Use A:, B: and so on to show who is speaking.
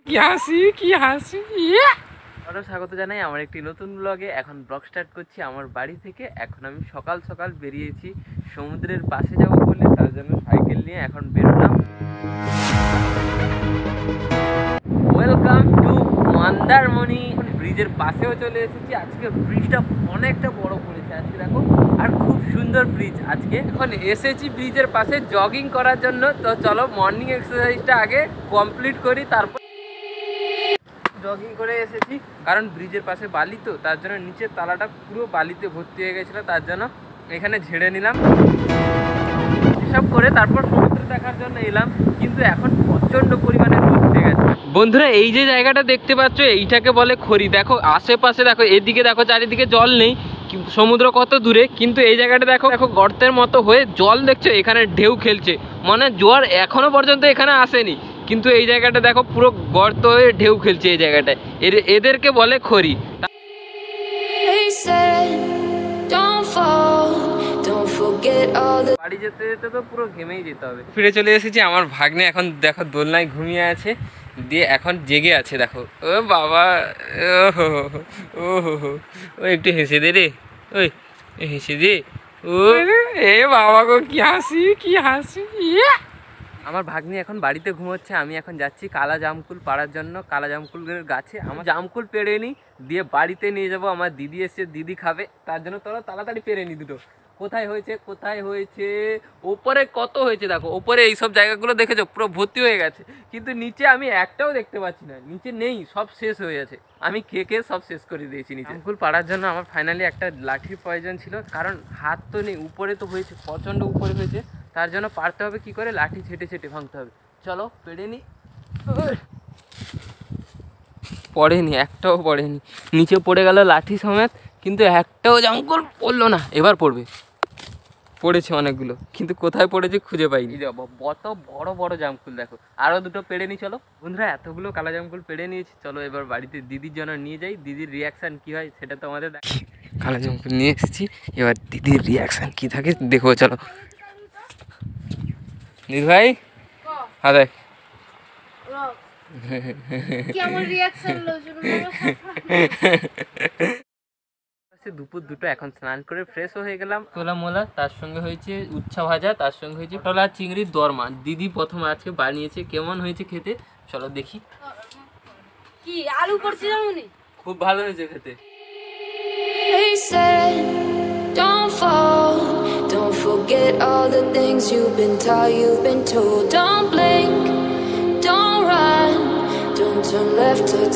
A: কি হাসি কি হাসি। আরো স্বাগত জানাই আমার একটি নতুন ব্লগে। এখন ব্লগ স্টার্ট করছি আমার বাড়ি থেকে। এখন আমি সকাল সকাল বেরিয়েছি সমুদ্রের পাশে যাব বলে, তার জন্য সাইকেল নিয়ে এখন বেরোলাম। Welcome to Mandarmani. ব্রিজের পাশেও চলে এসেছি। আজকে ব্রিজটা অনেকটা বড় করেছে আজকে, দেখো, আর খুব সুন্দর ব্রিজ। আজকে এখন এসেছি ব্রিজের পাশে জগিং করার জন্য। তো চলো মর্নিং এক্সারসাইজটা আগে কমপ্লিট করি, তারপর জগিং করে এসেছি। কারণ ব্রিজের পাশে বালি, তো তার জন্য নিচের তালাটা পুরো বালিতে ভর্তি হয়ে গেছিলো, তার জন্য এখানে ঝেড়ে নিলাম। এসব করে তারপর সমুদ্র দেখার জন্য এলাম, কিন্তু এখন প্রচণ্ড পরিমাণে রোদ উঠে গেছে। বন্ধুরা, এই যে জায়গাটা দেখতে পাচ্ছ, এইটাকে বলে খড়ি। দেখো আশেপাশে, দেখো এদিকে, দেখো চারিদিকে জল নেই, সমুদ্র কত দূরে, কিন্তু এই জায়গাটা দেখো দেখো গর্তের মতো হয়ে জল দেখছো, এখানে ঢেউ খেলছে। মানে জোয়ার এখনো পর্যন্ত এখানে আসেনি, কিন্তু এই জায়গাটা দেখো পুরো গর্ত হয়ে ঢেউ খেলছে এই জায়গাটায়। এদেরকে বলে খড়ি। বাড়ি যেতে যেতে তো পুরো ঘেমেই যেতে হবে। ফিরে চলে এসেছি। আমার ভাগ্নে এখন দেখো দোলনায় ঘুমিয়ে আছে, দিয়ে এখন জেগে আছে। দেখো ও বাবা, ও হো, ও একটু হেসে দে রে, ওই হেসে দে। ও এ বাবা গো, কি হাসি কি হাসি। আমার ভাগ্নি এখন বাড়িতে ঘুমোচ্ছে। আমি এখন যাচ্ছি কালা জামকুল পাড়ার জন্য। কালা জামকুলের গাছে আমার জামকুল পেড়ে নিই, দিয়ে বাড়িতে নিয়ে যাব। আমার দিদি এসছে, দিদি খাবে, তার জন্য তোরা তাড়াতাড়ি পেড়ে নি দুটো। কোথায় হয়েছে কোথায় হয়েছে? ওপরে কত হয়েছে দেখো, ওপরে এইসব জায়গাগুলো দেখেছো পুরো ভর্তি হয়ে গেছে, কিন্তু নিচে আমি একটাও দেখতে পাচ্ছি না। নিচে নেই, সব শেষ হয়ে গেছে। আমি খেয়ে সব শেষ করে দিয়েছি নিচে। জামকুল পাড়ার জন্য আমার ফাইনালি একটা লাঠির প্রয়োজন ছিল, কারণ হাত তো নেই। উপরে তো হয়েছে, প্রচণ্ড উপরে হয়েছে, তার জন্য পারতে হবে কি করে, লাঠি ছেটে ছেটে ভাঙতে হবে। চলো পেড়ে নি। পড়েনি, একটাও পড়েনি, নিচে পড়ে গেল লাঠি সমেত, কিন্তু একটাও জামকুল পড়লো না। এবার পড়বে, পড়েছে অনেকগুলো, কিন্তু কোথায় পড়েছে খুঁজে পাইনি। কত বড় বড় জামকুল দেখো। আরও দুটো পেড়ে নি চলো। বন্ধুরা, এতগুলো কালা জামকুল পেড়ে নিয়েছি, চলো এবার বাড়িতে দিদির জন্য নিয়ে যাই। দিদির রিয়াকশান কী হয় সেটা তো আমাদের দেখি। কালা জামকুল নিয়ে এসেছি, এবার দিদির রিয়াকশান কী থাকে দেখো। চলো দিদি ভাই, হ্যাঁ দেখ দুপুর দুটো। এখন স্নান করে ফ্রেশ হয়ে গেলাম। ছোলা মোলা, তার সঙ্গে হয়েছে উচ্ছা ভাজা, তার সঙ্গে হয়েছে পটল আর চিংড়ির দরমা। দিদি প্রথম আজকে বানিয়েছে, কেমন হয়েছে খেতে চলো দেখি।
B: কি আলু পড়ছে জানি,
A: খুব ভালো হয়েছে খেতে।
C: Don't forget all the things you've been taught, you've been told. Don't blink, don't run, don't turn left or turn